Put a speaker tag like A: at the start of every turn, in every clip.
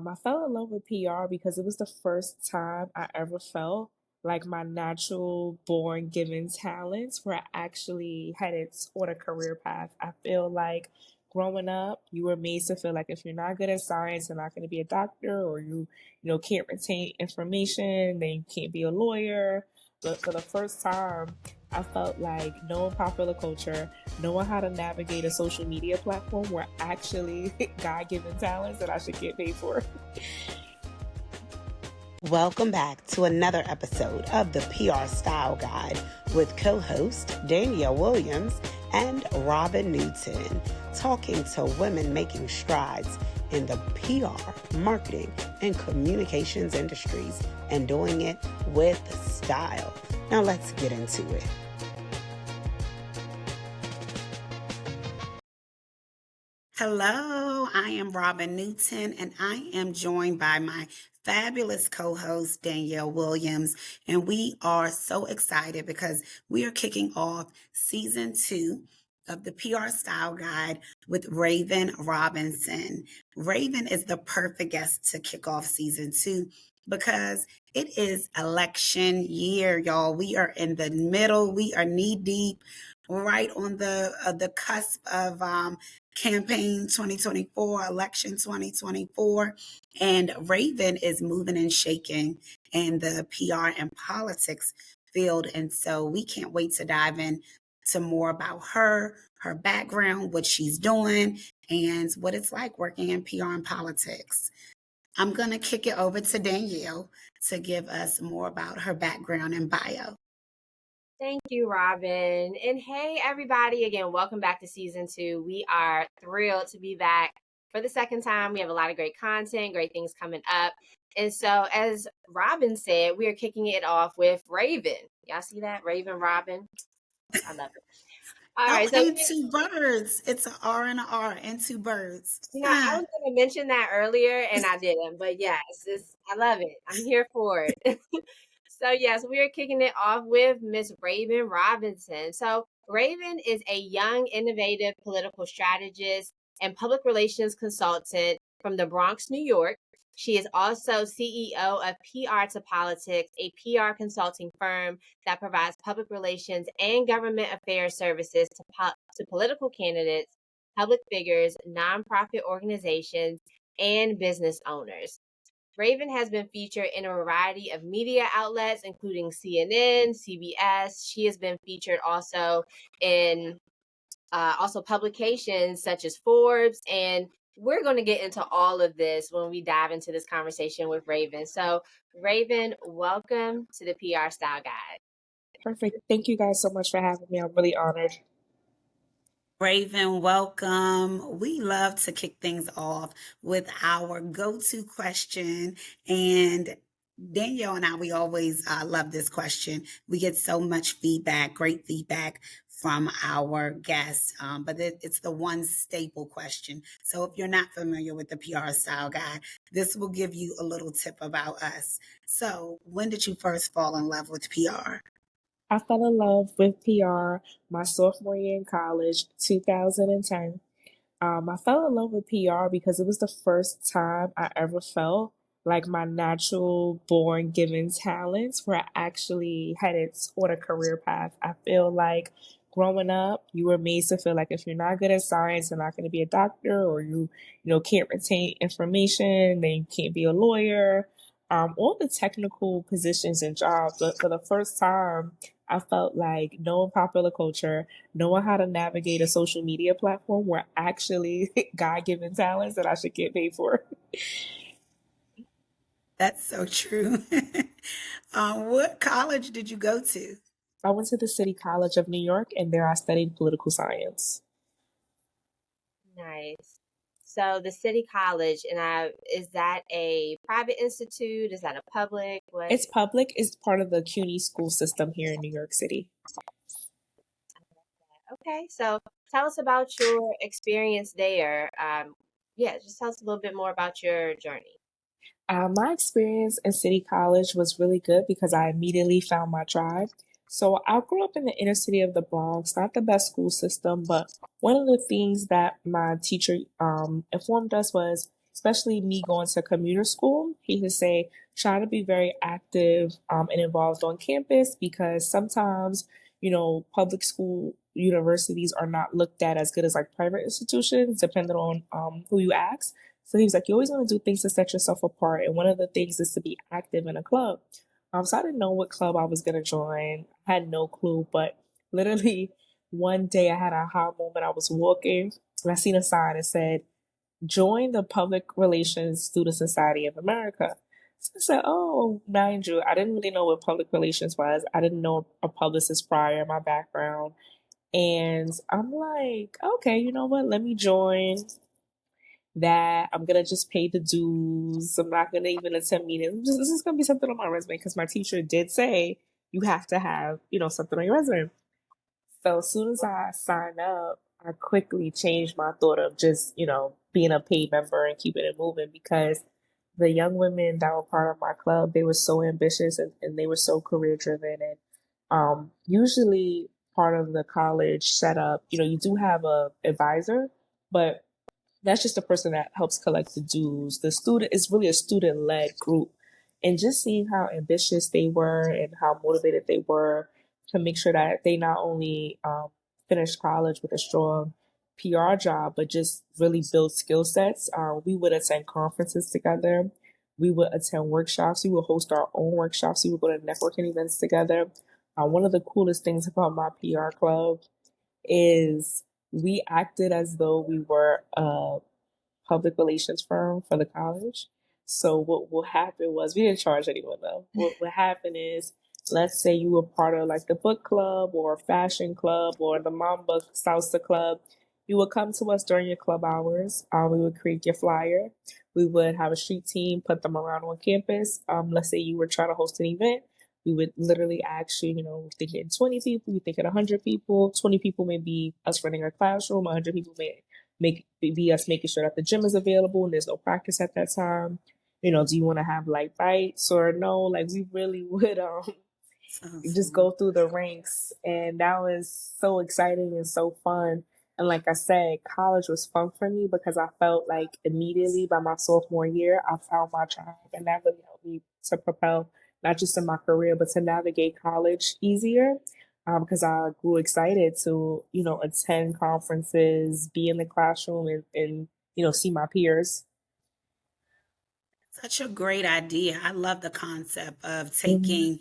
A: I fell in love with PR because it was the first time I ever felt like my natural born given talents were actually headed on a career path. I feel like growing up, you were made to feel like if you're not good at science, you're not going to be a doctor, or you can't retain information, then you can't be a lawyer. But for the first time, I felt like knowing popular culture, knowing how to navigate a social media platform were actually God given talents that I should get paid for.
B: Welcome back to another episode of the PR Style Guide with co-host Danielle Williams and Robin Newton, talking to women making strides in the PR, marketing, and communications industries and doing it with style. Now let's get into it. Hello, I am Robin Newton, and I am joined by my fabulous co-host, Danielle Williams, and we are so excited because we are kicking off season 2 of the PR Style Guide with Raven Robinson. Raven is the perfect guest to kick off season 2 because it is election year, y'all. We are in the middle. We are knee deep, right on the cusp of campaign 2024, election 2024. And Raven is moving and shaking in the PR and politics field. And so we can't wait to dive in to more about her background, what she's doing, and what it's like working in PR and politics. I'm going to kick it over to Danielle to give us more about her background and bio.
C: Thank you, Robin. And hey, everybody, again, welcome back to season 2. We are thrilled to be back for the second time. We have a lot of great content, great things coming up. And so, as Robin said, we are kicking it off with Raven. Y'all see that? Raven, Robin. I love it. All right. So,
B: and two birds. It's an R and an R and two birds.
C: I was going to mention that earlier and I didn't. But yes, I love it. I'm here for it. So yes, we are kicking it off with Miss Raven Robinson. So Raven is a young, innovative political strategist and public relations consultant from the Bronx, New York. She is also CEO of PR to Politics, a PR consulting firm that provides public relations and government affairs services to political candidates, public figures, nonprofit organizations, and business owners. Raven has been featured in a variety of media outlets, including CNN, CBS. She has been featured also in publications such as Forbes. And we're going to get into all of this when we dive into this conversation with Raven. So, Raven, welcome to the PR Style Guide.
A: Perfect. Thank you guys so much for having me. I'm really honored.
B: Raven, welcome. We love to kick things off with our go-to question. And Danielle and I, we always love this question. We get so much feedback, great feedback from our guests, but it's the one staple question. So if you're not familiar with the PR Style Guide, this will give you a little tip about us. So when did you first fall in love with PR?
A: I fell in love with PR my sophomore year in college, 2010. I fell in love with PR because it was the first time I ever felt like my natural born given talents were actually headed on a career path. I feel like growing up, you were made to feel like if you're not good at science, you're not going to be a doctor, or you can't retain information, then you can't be a lawyer. All the technical positions and jobs, but for the first time, I felt like knowing popular culture, knowing how to navigate a social media platform were actually God given talents that I should get paid for.
B: That's so true. What college did you go to?
A: I went to the City College of New York, and there I studied political science.
C: Nice. So the City College, and is that a private institute? Is that a public? What?
A: It's public. It's part of the CUNY school system here in New York City.
C: Okay, so tell us about your experience there. Just tell us a little bit more about your journey.
A: My experience in City College was really good because I immediately found my tribe. So I grew up in the inner city of the Bronx, not the best school system, but one of the things that my teacher informed us was especially me going to commuter school, he would say, try to be very active and involved on campus because sometimes, public school universities are not looked at as good as like private institutions, depending on who you ask. So he was like, you always want to do things to set yourself apart. And one of the things is to be active in a club. So I didn't know what club I was going to join. I had no clue, but literally one day I had a aha moment. I was walking and I seen a sign that said, join the Public Relations Student Society of America. So I said, oh, mind you, I didn't really know what public relations was. I didn't know a publicist prior, my background. And I'm like, okay, you know what? Let me join that. I'm going to just pay the dues. I'm not going to even attend meetings. This is going to be something on my resume because my teacher did say you have to have, something on your resume. So as soon as I signed up, I quickly changed my thought of just, being a paid member and keeping it moving because the young women that were part of my club, they were so ambitious and they were so career driven. And usually part of the college setup, you do have a advisor, but that's just the person that helps collect the dues. The student is really a student led group. And just seeing how ambitious they were and how motivated they were to make sure that they not only finished college with a strong PR job, but just really build skill sets. We would attend conferences together. We would attend workshops. We would host our own workshops. We would go to networking events together. One of the coolest things about my PR club is we acted as though we were a public relations firm for the college. So what will happen was we didn't charge anyone though. What happened is, let's say you were part of like the book club or fashion club or the Mamba Salsa club. You would come to us during your club hours. We would create your flyer. We would have a street team, put them around on campus. Let's say you were trying to host an event. We would literally ask you, we're thinking 20 people, we thinking 100 people. 20 people may be us running a classroom, 100 people may be us making sure that the gym is available and there's no practice at that time. Do you want to have light bites or no? Like we really would
B: So
A: just
B: fun.
A: go through the ranks, and that was so exciting and so fun. And like I said, college was fun for me because I felt like immediately by my sophomore year I found my tribe, and that really helped me to propel not just in my career but to navigate college easier, because I grew excited to attend conferences, be in the classroom, and see my peers.
B: Such a great idea. I love the concept of
A: Mhm.
B: taking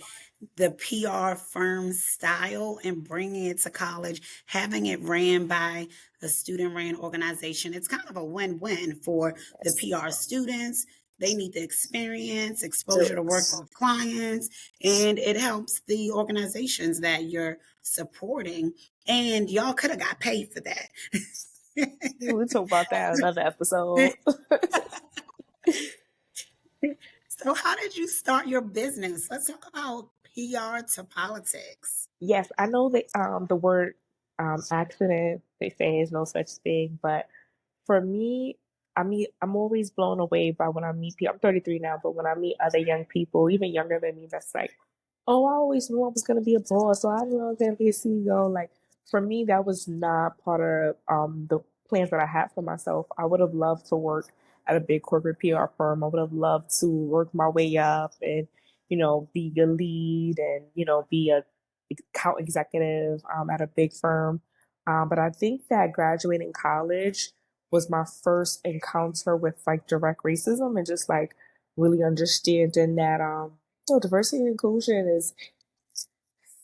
B: the PR firm style and bringing it to college, having it ran by a student ran organization. It's kind of a win win for the
A: Yes.
B: PR students. They need the experience, exposure to working
A: Yes.
B: with clients, and it helps the organizations that you're supporting. And y'all could have got paid for that.
A: We'll talk about that in another episode.
B: So, how did you start your business? Let's talk about PR to politics.
A: Yes, I know that the word accident, they say, is no such thing, but for me, I'm always blown away by when I meet people. I'm 33 now, but when I meet other young people, even younger than me, that's like, oh, I always knew I was gonna be a boss, so I knew I was gonna be a CEO. Like for me, that was not part of the plans that I had for myself. I would have loved to work at a big corporate PR firm. I would have loved to work my way up and be a lead and be a account executive at a big firm. But I think that graduating college was my first encounter with like direct racism and just like really understanding that diversity and inclusion is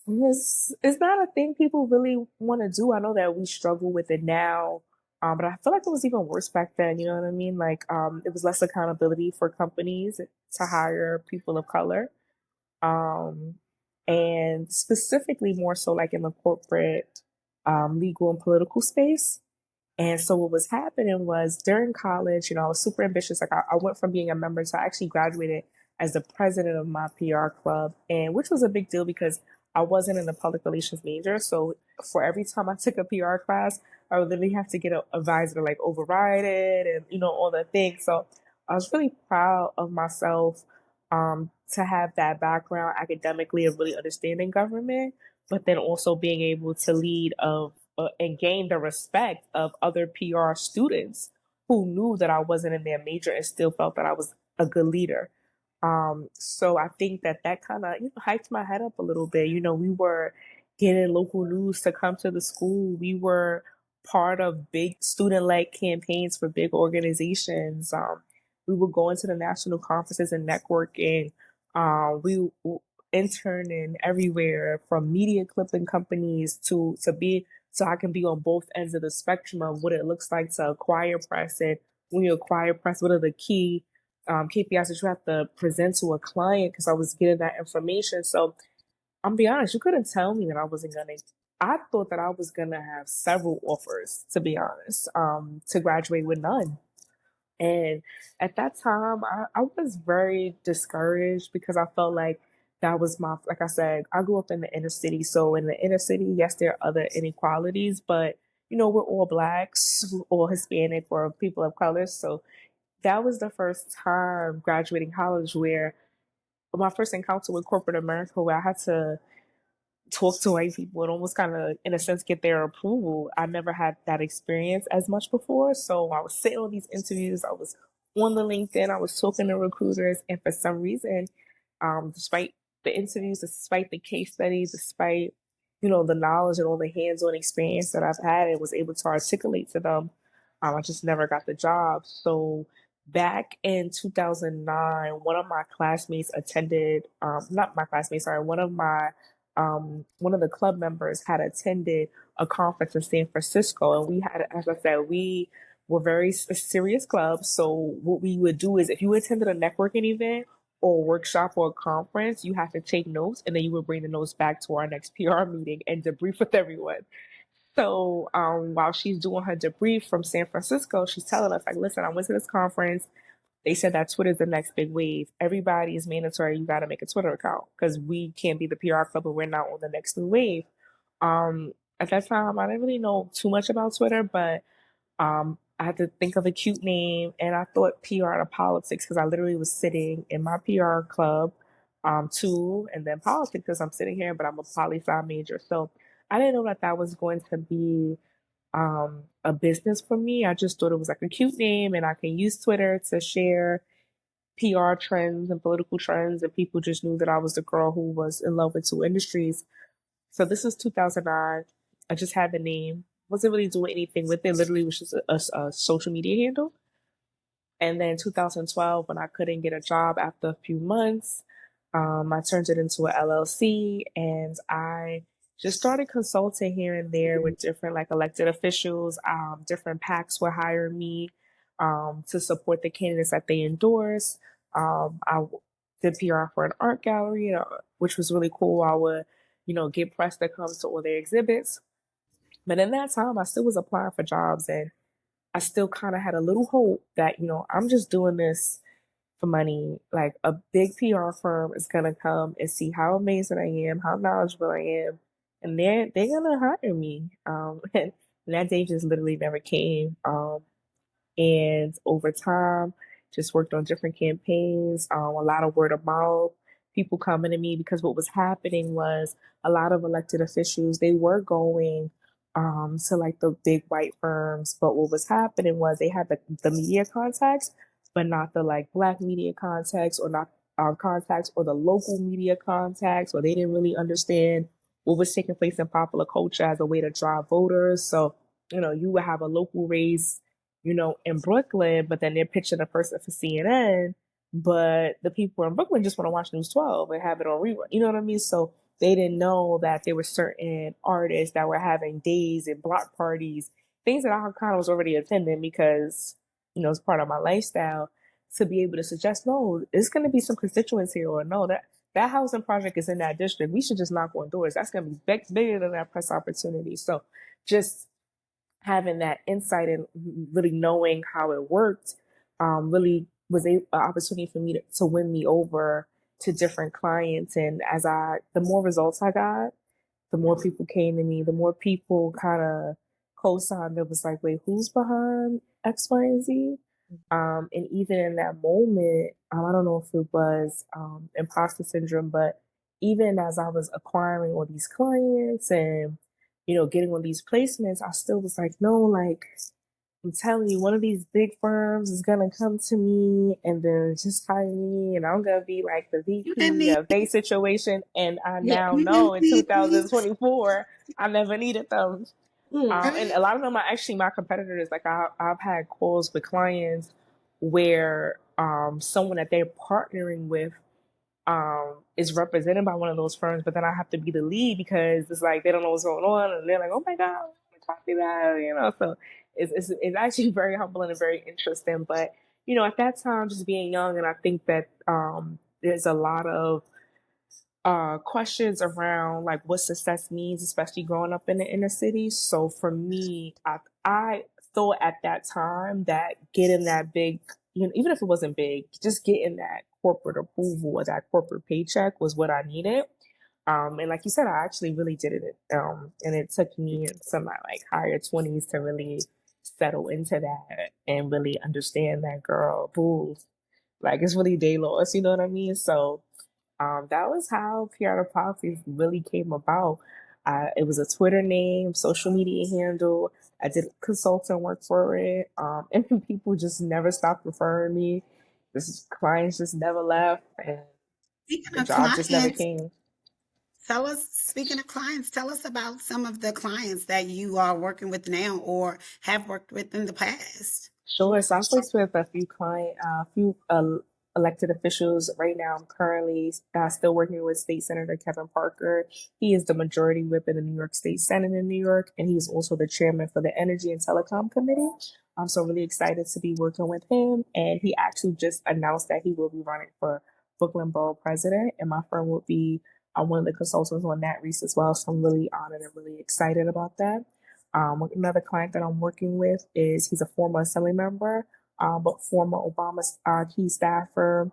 A: not a thing people really want to do. I know that we struggle with it now, but I feel like it was even worse back then. You know what I mean? Like it was less accountability for companies to hire people of color, um, and specifically more so like in the corporate, legal and political space. And so what was happening was during college, I was super ambitious. Like I went from being a member to I actually graduated as the president of my PR club, and which was a big deal because I wasn't in the public relations major. So for every time I took a PR class, I would literally have to get an advisor to like override it and all the things. So I was really proud of myself to have that background academically of really understanding government, but then also being able to lead of and gain the respect of other PR students who knew that I wasn't in their major and still felt that I was a good leader. So I think that kind of, hyped my head up a little bit. We were getting local news to come to the school. We were part of big student-led campaigns for big organizations. We were going to the national conferences and networking. We interning everywhere from media clipping companies to be so I can be on both ends of the spectrum of what it looks like to acquire press, and when you acquire press, what are the key KPIs that you have to present to a client, because I was getting that information. So I'm be honest, you couldn't tell me that I wasn't gonna. I thought that I was gonna have several offers, to be honest, to graduate with none. And at that time, I was very discouraged because I felt like that was like I said, I grew up in the inner city. So in the inner city, yes, there are other inequalities, but we're all blacks, we're all Hispanic or people of color. So that was the first time graduating college where my first encounter with corporate America, where I had to talk to white people and almost kind of, in a sense, get their approval. I never had that experience as much before. So I was sitting on these interviews, I was on the LinkedIn, I was talking to recruiters, and for some reason, despite the interviews, despite the case studies, despite the knowledge and all the hands-on experience that I've had and was able to articulate to them, I just never got the job. So back in 2009, one of my classmates attended, not my classmates, sorry, one of the club members had attended a conference in San Francisco, and we had, as I said, we were very serious clubs. So what we would do is, if you attended a networking event or a workshop or a conference, you have to take notes, and then you would bring the notes back to our next PR meeting and debrief with everyone. So while she's doing her debrief from San Francisco, she's telling us, like, listen, I went to this conference. They said that Twitter's the next big wave. Everybody is mandatory. You got to make a Twitter account because we can't be the PR club and we're not on the next new wave. At that time, I didn't really know too much about Twitter, but I had to think of a cute name, and I thought PR to politics because I literally was sitting in my PR club, too, and then politics because I'm sitting here, but I'm a poli sci major, so I didn't know that that was going to be a business for me. I just thought it was like a cute name, and I can use Twitter to share PR trends and political trends, and people just knew that I was the girl who was in love with two industries. So this was 2009. I just had the name. Wasn't really doing anything with it. Literally was just a social media handle. And then 2012, when I couldn't get a job after a few months, I turned it into an LLC, and I just started consulting here and there with different like elected officials. Different PACs were hiring me to support the candidates that they endorse. I did PR for an art gallery, which was really cool. I would, get press that comes to all their exhibits. But in that time, I still was applying for jobs, and I still kind of had a little hope that, I'm just doing this for money. Like, a big PR firm is gonna come and see how amazing I am, how knowledgeable I am, and they're gonna hire me. And that day just literally never came. And over time, just worked on different campaigns, a lot of word of mouth, people coming to me, because what was happening was a lot of elected officials, they were going to like the big white firms, but what was happening was they had the media contacts, but not the like black media contacts, or not contacts, or the local media contacts, or they didn't really understand what was taking place in popular culture as a way to drive voters. So you would have a local race, in Brooklyn, but then they're pitching a person for CNN, but the people in Brooklyn just want to watch News 12 and have it on rerun. You know what I mean? So they didn't know that there were certain artists that were having days and block parties, things that I kind of was already attending because, it's part of my lifestyle, to be able to suggest, no, there's going to be some constituents here, or no, that housing project is in that district. We should just knock on doors. That's going to be bigger than that press opportunity. So just having that insight and really knowing how it worked, really was an opportunity for me to win me over to different clients. And the more results I got, the more people came to me, the more people kind of co-signed. It was like, wait, who's behind X, Y, and Z? And even in that moment, I don't know if it was imposter syndrome, but even as I was acquiring all these clients and getting on these placements, I still was like, no, like, I'm telling you, one of these big firms is gonna come to me and then just hire me, and I'm gonna be like the
B: You didn't
A: VP
B: need,
A: of their situation. And I
C: Yeah.
A: now
B: you
A: know
B: didn't
A: in
B: need me.
A: 2024, I never needed them. And
C: Mm.
A: a lot of them are actually my competitors. Like I've had calls with clients where someone that they're partnering with is represented by one of those firms, but then I have to be the lead because it's like they don't know what's going on, and they're like, "Oh my god, I want to copy that," you know. So it's actually very humbling and very interesting. But you know, at that time, just being young, and I think that there's a lot of questions around like what success means, especially growing up in the inner city. So for me, I thought at that time that getting that big, you know, even if it wasn't big, just getting that corporate approval or that corporate paycheck was what I needed. And like you said, I actually really did it. And it took me into my like higher 20s to really settle into that and really understand that girl, boo, like it's really day loss, you know what I mean? So that was how PR Policies really came about. It was a Twitter name, social media handle. I did consultant work for it, and people just never stopped referring me. This clients just never left, and
B: Speaking
A: the
B: of
A: job just never
B: clients,
A: came.
B: speaking of clients, tell us about some of the clients that you are working with now or have worked with in the past.
A: Sure. So I'm placed with a few elected officials right now. I'm currently still working with State Senator Kevin Parker. He is the majority whip in the New York State Senate in New York, and he's also the chairman for the Energy and Telecom Committee. I'm so really excited to be working with him. And he actually just announced that he will be running for Brooklyn Borough President, and my firm will be one of the consultants on that race as well. So I'm really honored and really excited about that. Another client that I'm working with is he's a former assembly member, but former Obama key staffer,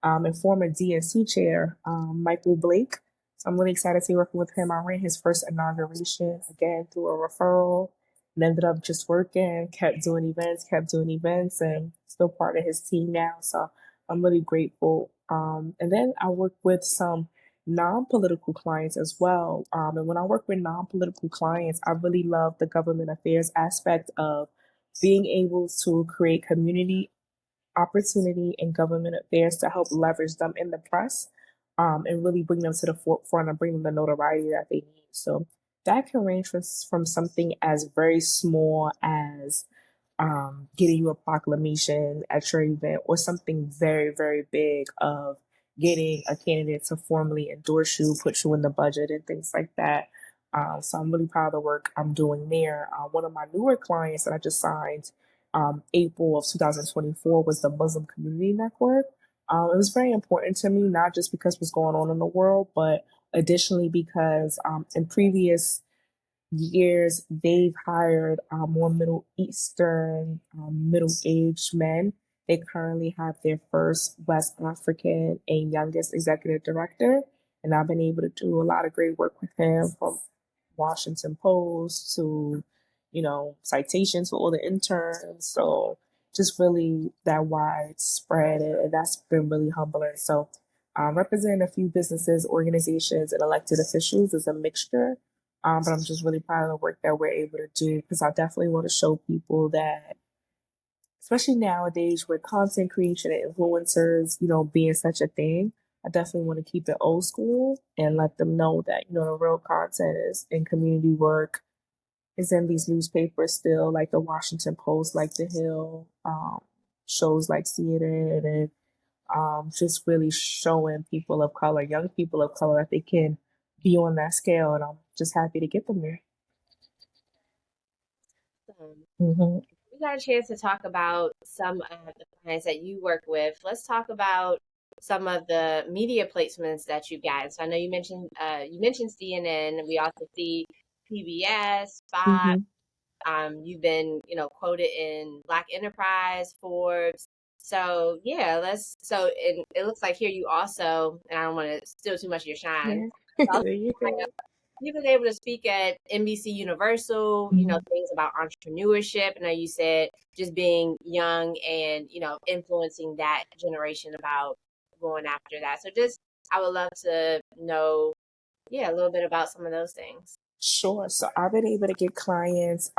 A: and former DNC chair, Michael Blake. So I'm really excited to be working with him. I ran his first inauguration again through a referral and ended up just working, kept doing events, and still part of his team now. So I'm really grateful. And then I work with some non-political clients as well. And when I work with non-political clients, I really love the government affairs aspect of being able to create community opportunity in government affairs to help leverage them in the press, and really bring them to the forefront and bring them the notoriety that they need. So that can range from something as very small as getting you a proclamation at your event, or something very, very big of getting a candidate to formally endorse you, put you in the budget, and things like that. So I'm really proud of the work I'm doing there. One of my newer clients that I just signed April of 2024 was the Muslim Community Network. It was very important to me, not just because what's going on in the world, but additionally because in previous years, they've hired more Middle Eastern, middle aged men. They currently have their first West African and youngest executive director. And I've been able to do a lot of great work with him, from Washington Post to, you know, citations for all the interns. So just really that widespread, and that's been really humbling. So representing a few businesses, organizations, and elected officials is a mixture, but I'm just really proud of the work that we're able to do, because I definitely want to show people that, especially nowadays with content creation and influencers, you know, being such a thing, I definitely want to keep it old school and let them know that, you know, the real content is in community work, is in these newspapers still, like the Washington Post, like The Hill, shows like See It In, and just really showing people of color, young people of color, that they can be on that scale. And I'm just happy to get them there. Hmm.
C: We got a chance to talk about some of the clients that you work with. Let's talk about some of the media placements that you got. So I know you mentioned CNN. We also see PBS, Fox.
A: Hmm.
C: You've been, quoted in Black Enterprise, Forbes. So yeah, it looks like here you also, and I don't want to steal too much of your shine.
A: Yeah.
C: Also,
A: There you go.
C: you've been able to speak at NBC Universal,
A: Hmm.
C: things about entrepreneurship. I know you said just being young and, influencing that generation about going after that. So just, I would love to know, yeah, a little bit about some of those things.
A: Sure. So I've been able to get clients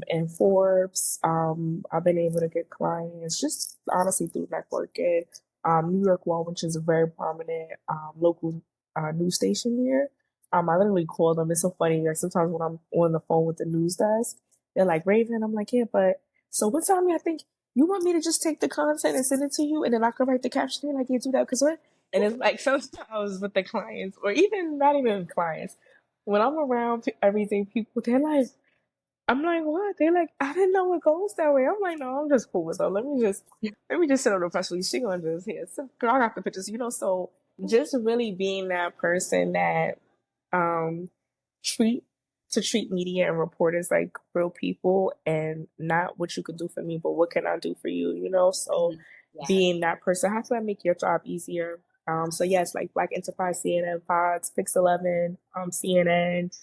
A: in Forbes. I've been able to get clients just honestly through networking. New York One, which is a very prominent local news station here. I literally call them. It's so funny. Like sometimes when I'm on the phone with the news desk, they're like, Raven, I'm like, yeah, but so what time I think you want me to just take the content and send it to you and then I can write the caption? They're like, yeah, do that because what? And it's like sometimes with the clients or even not even clients when I'm around everything people, they're like, I'm like, what? They're like, I didn't know it goes that way. I'm like, no, I'm just cool with her. Let me just sit on the press release. She gonna just here. So, girl, I got the pictures, So just really being that person that um treat treat media and reporters like real people and not what you could do for me, but what can I do for you, So
C: Mhm. Yeah.
A: being that person, how can I make your job easier? So yes, like Black Enterprise, CNN, Fox, Pix 11, CNN,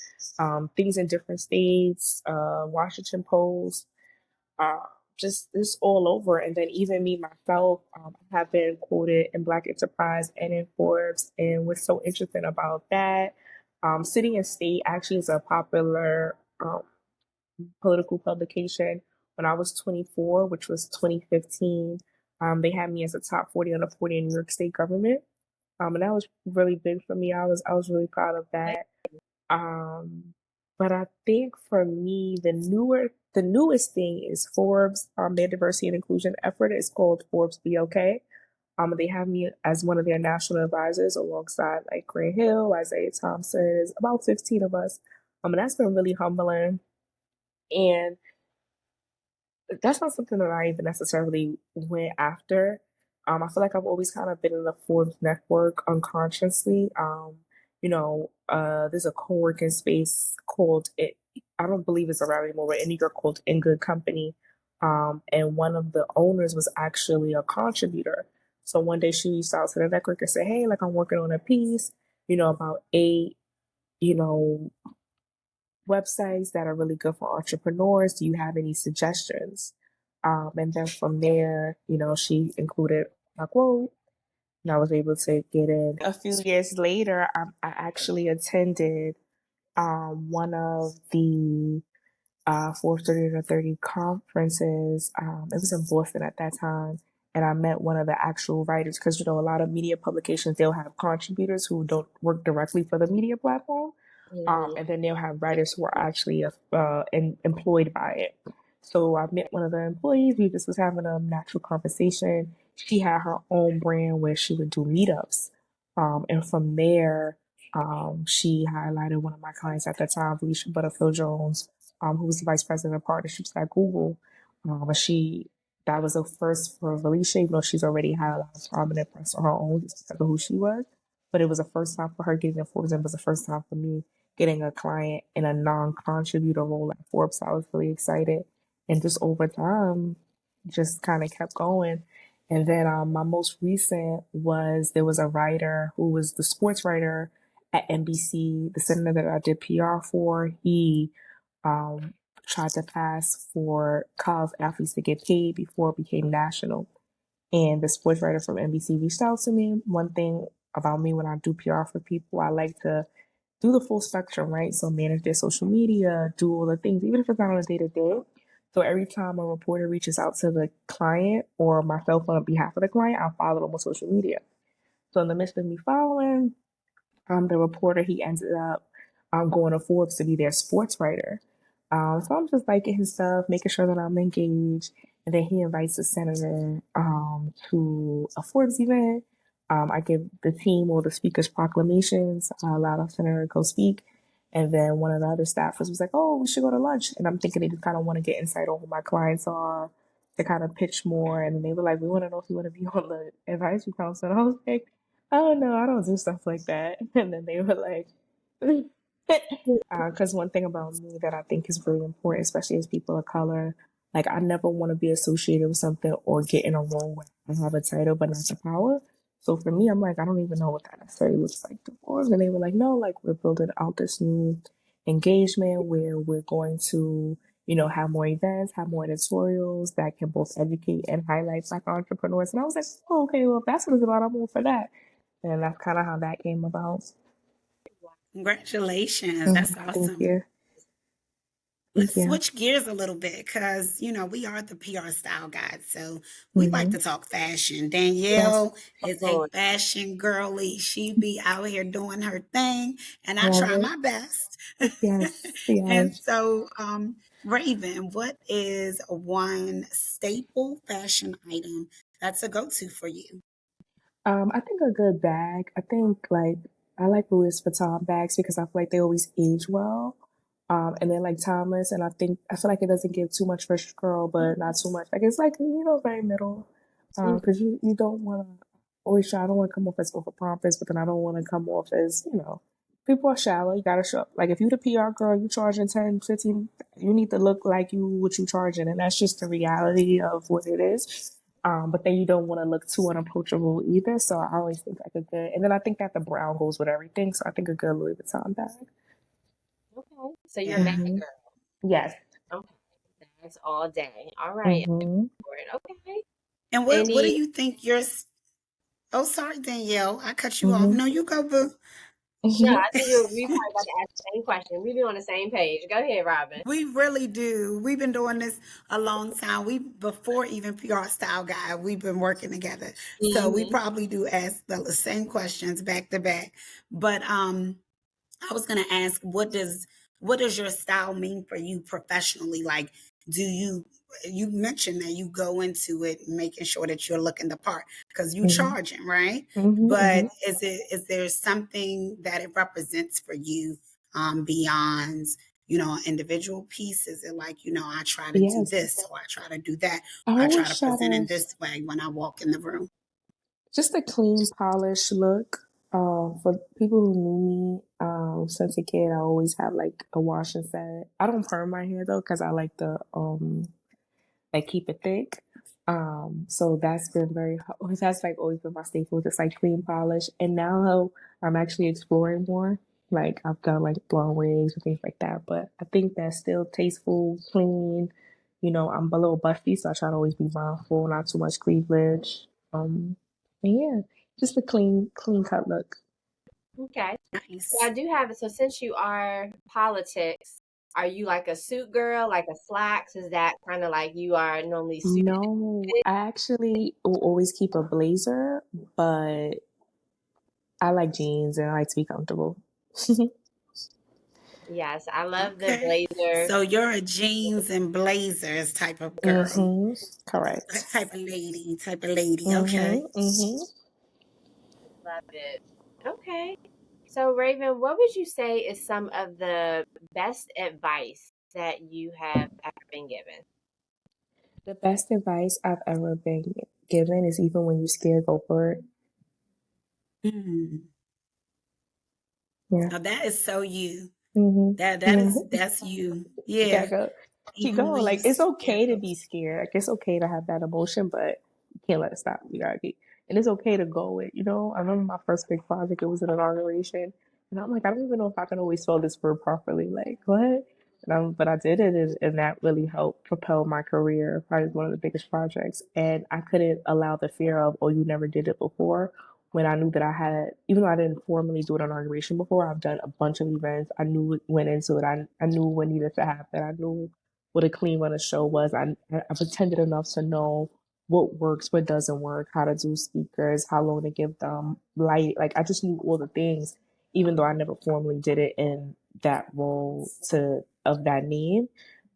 A: things in different states, Washington Post, uh, just all over. And then even me myself, I have been quoted in Black Enterprise and in Forbes. And what's so interesting about that, City and State actually is a popular political publication. When I was 24, which was 2015, they had me as a top 40 under 40 in New York State government. And that was really big for me. I was really proud of that. Um, but I think for me, the newest thing is Forbes. Their diversity and inclusion effort is called Forbes BLK. They have me as one of their national advisors alongside like Grant Hill, Isaiah Thompson. There's about 15 of us. And that's been really humbling. And that's not something that I even necessarily went after. I feel like I've always kind of been in the Forbes network unconsciously. There's a co-working space called it. I don't believe it's around anymore, but in New York called In Good Company. And one of the owners was actually a contributor. So one day she reached out to the network and said, "Hey, like I'm working on a piece, about eight, you know, websites that are really good for entrepreneurs. Do you have any suggestions?" And then from there, she included my quote, and I was able to get in. A few years later, I actually attended one of the Forbes 30 to 30 conferences. It was in Boston at that time. And I met one of the actual writers because, a lot of media publications, they'll have contributors who don't work directly for the media platform.
C: Mhm.
A: And then they'll have writers who are actually employed by it. So I met one of the employees. We just was having a natural conversation. She had her own brand where she would do meetups. And from there, she highlighted one of my clients at the time, Felicia Butterfield Jones, who was the vice president of partnerships at Google. But that was a first for Felicia, even though she's already had a lot of prominent press on her own just because of who she was. But it was the first time for her getting a Forbes, and it was the first time for me getting a client in a non-contributor role at Forbes. So I was really excited. And just over time, just kind of kept going. And then my most recent was there was a writer who was the sports writer at NBC, the center that I did PR for. He um, tried to pass for college athletes to get paid before it became national. And the sports writer from NBC reached out to me. One thing about me when I do PR for people, I like to do the full spectrum, right? So manage their social media, do all the things, even if it's not on a day to day. So every time a reporter reaches out to the client or myself on behalf of the client, I'll follow them on social media. So in the midst of me following, the reporter, he ended up going to Forbes to be their sports writer. So I'm just liking his stuff, making sure that I'm engaged. And then he invites the senator to a Forbes event. I give the team all the speakers' proclamations. I allow the senator to go speak. And then one of the other staffers was like, "Oh, we should go to lunch." And I'm thinking they just kind of want to get insight on who my clients are, to kind of pitch more. And they were like, "We want to know if you want to be on the advisory council." And I was like, "Oh no, I don't do stuff like that." And then they were like, because one thing about me that I think is really important, especially as people of color, like I never want to be associated with something or get in a role where I have a title but not the power. So for me, I'm like, I don't even know what that necessarily looks like to Forbes. And they were like, no, like we're building out this new engagement where we're going to, have more events, have more editorials that can both educate and highlight Black entrepreneurs. And I was like, oh, okay, well, if that's what it's about, I'm all for that. And that's kind of how that came about.
B: Congratulations. That's
A: Thank
B: awesome.
A: you.
B: Let's
A: Yeah.
B: switch gears a little bit because, we are the PR style guides. So we like
A: Hmm.
B: to talk fashion.
A: Yes.
B: Danielle is a
C: Lord.
B: fashion girly. She be out here doing her thing, and I
A: Love
B: try
A: it.
B: my best.
A: Yes.
B: And
A: Yes.
B: so, Raven, what is one staple fashion item that's a go to for you?
A: I think a good bag. I think like I like Louis Vuitton bags because I feel like they always age well. And they're like timeless, and I feel like it doesn't give too much fresh girl, but not too much. Like it's like very middle. Because you don't want to always try. I don't want to come off as over pompous, but then I don't want to come off as people are shallow. You gotta show up. Like if you the PR girl, you charging 10, 15. You need to look like you what you charging, and that's just the reality of what it is. But then you don't want to look too unapproachable either. So I always think like a good, and then I think that the brown goes with everything. So I think a good Louis Vuitton bag.
C: Okay. So you're a bad
B: Yeah.
A: Hmm.
C: girl.
A: Yes.
C: Okay. That's all day. All right.
A: Hmm.
C: For it. Okay.
B: And what do
C: Any
B: you think oh, sorry, Danielle. I cut you off.
A: Hmm.
B: No, you go, boo.
C: no, I think we probably about to ask the same question. We be on the same page. Go ahead, Robin.
B: We really do. We've been doing this a long time. We before even PR Style Guy, we've been working together. So we
C: Hmm.
B: probably do ask the same questions back to back. But I was going to ask, what does your style mean for you professionally? Like, do you mentioned that you go into it making sure that you're looking the part because you
A: Hmm.
B: charging, right? But
A: Hmm.
B: is there something that it represents for you beyond individual piece? Is it like, I try to do
A: Yes.
B: this or I try to do that
A: I
B: or I try to
A: always try
B: present
A: to
B: in this way when I walk in the room?
A: just a clean, polished look. For people who knew me, since a kid, I always have like a wash and set. I don't perm my hair though, because I like the like keep it thick. So that's been that's like always been my staple, just like clean polish. And now I'm actually exploring more. Like I've done like blonde wigs and things like that, but I think that's still tasteful, clean. I'm a little busty, so I try to always be mindful, not too much cleavage. And yeah, just a clean cut look.
C: Okay. So I
B: Nice.
C: do have it. So since you are politics, are you like a suit girl, like a slacks? Is that kind of like you are normally suited?
A: No, I actually will always keep a blazer, but I like jeans and I like to be comfortable.
C: Yes, I love the
B: Okay.
C: blazer.
B: So you're a jeans and blazers type of girl.
A: Mm-hmm. Correct.
B: Type of lady. Okay.
A: Mm-hmm. Mm-hmm.
C: Love it. Okay. So Raven, what would you say is some of the best advice that you have ever been given?
A: The best advice I've ever been given is even when you're scared, go for it.
B: Mm.
A: Yeah.
B: Now that is so you.
A: Mm-hmm.
B: That
A: Yeah.
B: that's you.
A: You gotta
B: Yeah.
A: go. Keep
B: Even
A: going.
B: when you
A: Like it's
B: scared
A: okay to
B: go.
A: be scared. Like it's okay to have that emotion, but you can't let it stop. You gotta keep. And it's okay to go with. I remember my first big project. It was an inauguration, and I'm like, I don't even know if I can always spell this word properly. Like what? But I did it, and that really helped propel my career. Probably one of the biggest projects, and I couldn't allow the fear of, oh, you never did it before. When I knew that I had, even though I didn't formally do an inauguration before, I've done a bunch of events. I knew what went into it. I knew what needed to happen. I knew what a clean run of show was. I pretended enough to know what works, what doesn't work, how to do speakers, how long to give them, light. Like I just knew all the things, even though I never formally did it in that role of that name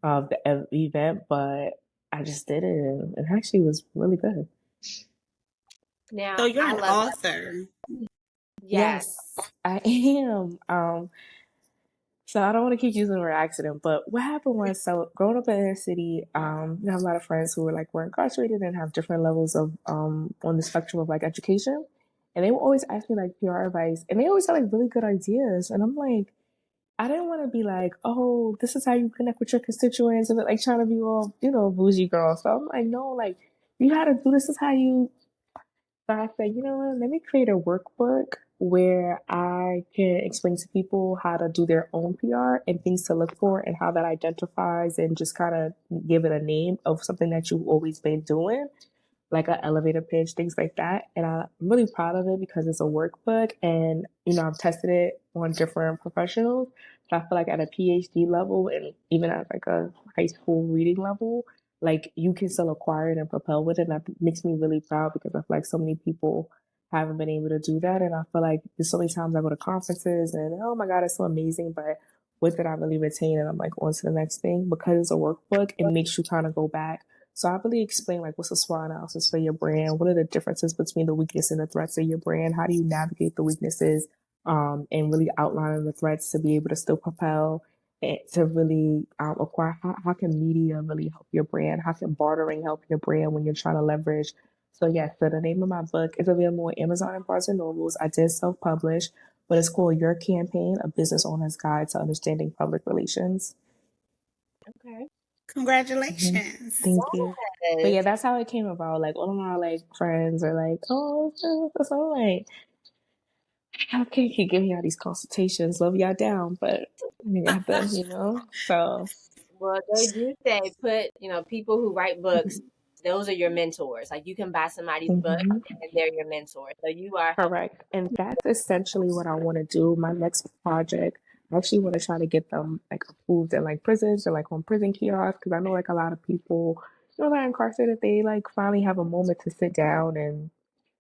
A: of the event. But I just did it, and it actually was really good.
B: So
C: Now,
B: you're
C: I
B: an
C: love that.
B: author.
C: Yes.
A: Yes, I am. So I don't want to keep using the word accident, but what happened was, so growing up in the inner city, I have a lot of friends who were incarcerated and have different levels of on the spectrum of like education, and they would always ask me like PR advice, and they always had like really good ideas, and I'm like, I didn't want to be like, oh, this is how you connect with your constituents, and like trying to be all bougie girl. So I'm like, no, like you got to do this. Is how you. So I said, you know what, let me create a workbook where I can explain to people how to do their own PR and things to look for and how that identifies and just kind of give it a name of something that you've always been doing. like an elevator pitch, things like that. And I'm really proud of it because it's a workbook and, I've tested it on different professionals. So I feel like at a PhD level and even at like a high school reading level, like you can still acquire it and propel with it. And that makes me really proud because I feel like so many people haven't been able to do that. And I feel like there's so many times I go to conferences and oh my God, it's so amazing. But with it, I really retain and I'm like on to the next thing because it's a workbook. It makes you kind of go back. So I really explain like what's a SWOT analysis for your brand? What are the differences between the weakness and the threats of your brand? How do you navigate the weaknesses and really outlining the threats to be able to still propel and to really acquire? How can media really help your brand? How can bartering help your brand when you're trying to leverage? So yes, so the name of my book is available on Amazon and Barnes and Nobles. I did self-publish, but it's called Your Campaign: A Business Owner's Guide to Understanding Public Relations.
C: Okay.
A: Hmm.
B: Congratulations.
A: Thank you. But
C: Yes.
A: yeah, that's how it came about. Like all of my like friends are like, "Oh, so like, how can you give me all these consultations? Love y'all down, but you got them, So
C: Well, they do say put, people who write books, those are your mentors. Like you can buy somebody's book
A: mhm.
C: and they're your mentor. So you are helping.
A: Correct. And that's essentially what I want to do. My next project, I actually want to try to get them like approved in like prisons or like on prison kiosks because I know like a lot of people, that are incarcerated, they like finally have a moment to sit down and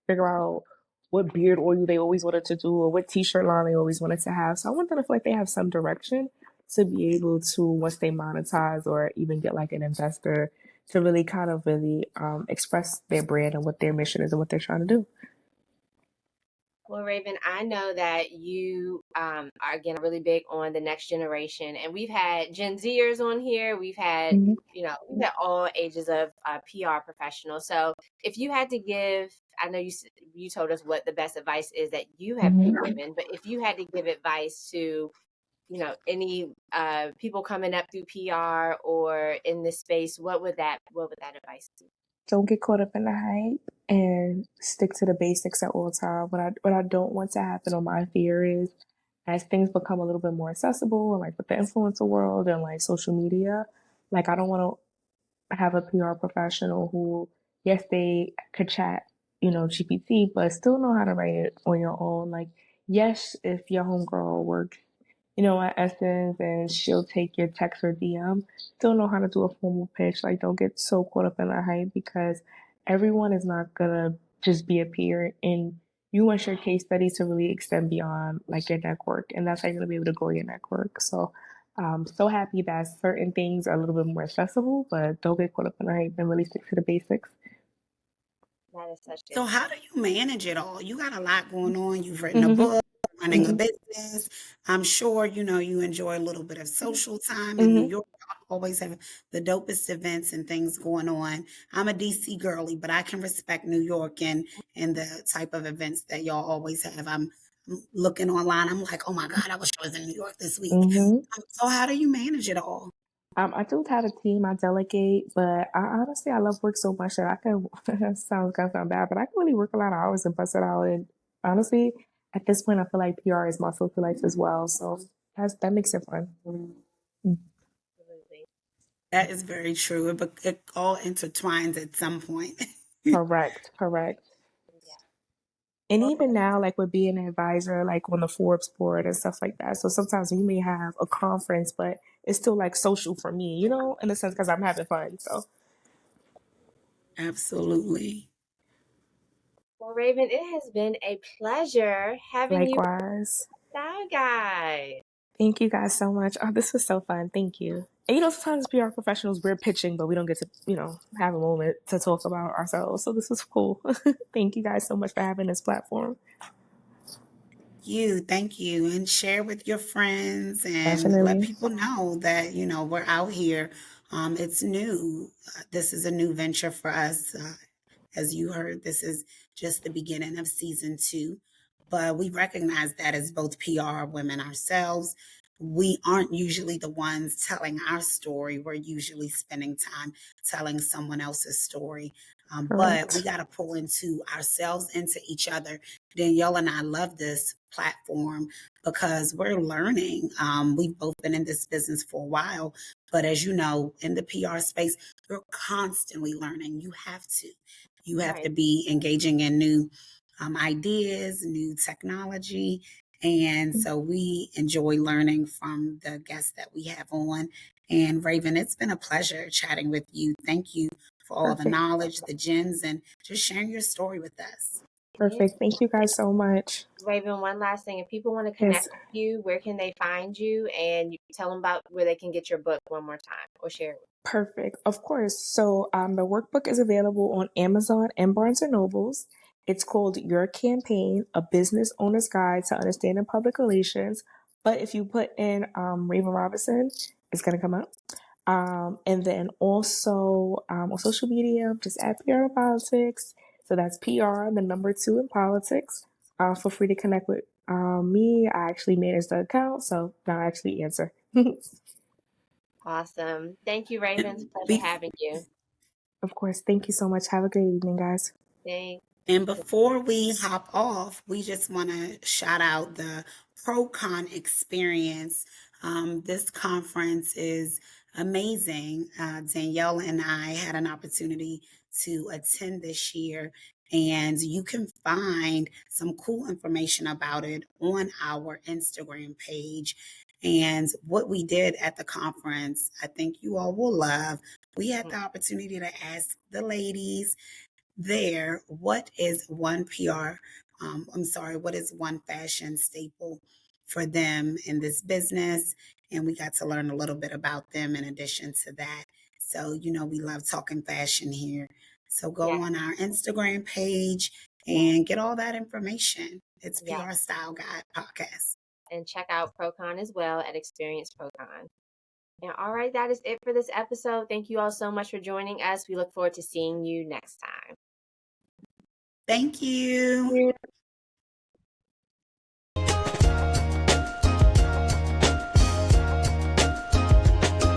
A: figure out what beard oil they always wanted to do or what t-shirt line they always wanted to have. So I want them to feel like they have some direction to be able to, once they monetize or even get like an investor, to really kind of really express their brand and what their mission is and what they're trying to do.
C: Well, Raven, I know that you are again really big on the next generation, and we've had Gen Zers on here.
A: Mhm.
C: We've had all ages of PR professionals. So, if you had to give, I know you told us what the best advice is that you have been
A: Mhm.
C: given, but if you had to give advice to any people coming up through PR or in this space, what would that advice be?
A: Don't get caught up in the hype and stick to the basics at all times. What I don't want to happen on my fear is as things become a little bit more accessible and like with the influencer world and like social media, like I don't want to have a PR professional who, yes, they could chat, GPT, but still know how to write it on your own. Like, yes, if your homegirl works, at Essence and she'll take your text or DM, still know how to do a formal pitch. Like, don't get so caught up in the hype because everyone is not gonna just be a peer and you want your case study to really extend beyond like your network and that's how you're gonna be able to grow your network. So I'm so happy that certain things are a little bit more accessible, but don't get caught up in the hype and really stick to the basics.
C: That is such
B: So
C: good.
B: how do you manage it all? You got a lot going on. You've written a
A: Hmm.
B: book, running a
A: Hmm.
B: business. I'm sure you enjoy a little bit of social time in New
A: Hmm.
B: York. Y'all always have the dopest events and things going on. I'm a DC girly, but I can respect New York and the type of events that y'all always have. I'm looking online. I'm like, oh my God, I wish I was in New York this week.
A: Hmm.
B: So how do you manage it all?
A: I do have a team. I delegate, but I love work so much that I can. Sounds gonna sound bad, but I can really work a lot of hours and bust it out. And honestly, at this point, I feel like PR is my social life as well. So that makes it fun.
C: Absolutely.
B: That is very true. It all intertwines at some point.
A: Correct, correct.
C: Yeah.
A: And
C: Well,
A: even now, like with being an advisor, like on the Forbes board and stuff like that. So sometimes you may have a conference, but it's still like social for me, in a sense because I'm having fun. So
B: Absolutely.
C: Raven, it has been a pleasure having you,
A: likewise.
C: Style Guy.
A: Thank you guys so much. Oh, this was so fun. Thank you. And sometimes PR professionals, we're pitching, but we don't get to, have a moment to talk about ourselves. So this was cool. Thank you guys so much for having this platform.
B: Thank you. And share with your friends and let
A: Definitely.
B: people know that, we're out here. It's new. This is a new venture for us. As you heard, this is just the beginning of season 2. But we recognize that as both PR women ourselves, we aren't usually the ones telling our story. We're usually spending time telling someone else's story. But we
A: Correct.
B: got to pull into ourselves, into each other. Danielle and I love this platform because we're learning. We've both been in this business for a while, but as you know, in the PR space, you're constantly learning. You have to. You have
C: Right.
B: to be engaging in new ideas, new technology. And so we enjoy learning from the guests that we have on. And Raven, it's been a pleasure chatting with you. Thank you for all the
A: Perfect.
B: knowledge, the gems, and just sharing your story with us.
C: Yeah.
A: Perfect. Thank you guys so much.
C: Raven, one last thing. If people want to connect
A: Yes.
C: with you, where can they find you? And you tell them about where they can get your book one more time or share it.
A: Perfect. Of course. So the workbook is available on Amazon and Barnes and Nobles. It's called Your Campaign, a business owner's guide to understanding public relations. But if you put in Raven Robinson, it's going to come up. And then also on social media, just at PR Politics. So that's PR, the number 2 in politics. Feel free to connect with me. I actually manage the account, so now I actually answer.
C: Awesome. Thank you, Raven. It's a pleasure
B: Be-
C: having you.
A: Of course. Thank you so much. Have a great evening, guys.
C: Thanks.
B: And before we hop off, we just want to shout out the ProCon experience. This conference is amazing. Danielle and I had an opportunity to attend this year, and you can find some cool information about it on our Instagram page. And what we did at the conference, I think you all will love. We had the opportunity to ask the ladies there, what is one PR, what is one fashion staple for them in this business? And we got to learn a little bit about them in addition to that. So, we love talking fashion here. So
C: Yeah,
B: go on our Instagram page
C: yeah,
B: and get all that information. It's
C: yeah.
B: PR Style Guide Podcast.
C: And check out ProCon as well at Experience ProCon. And all right, that is it for this episode. Thank you all so much for joining us. We look forward to seeing you next time.
B: Thank you.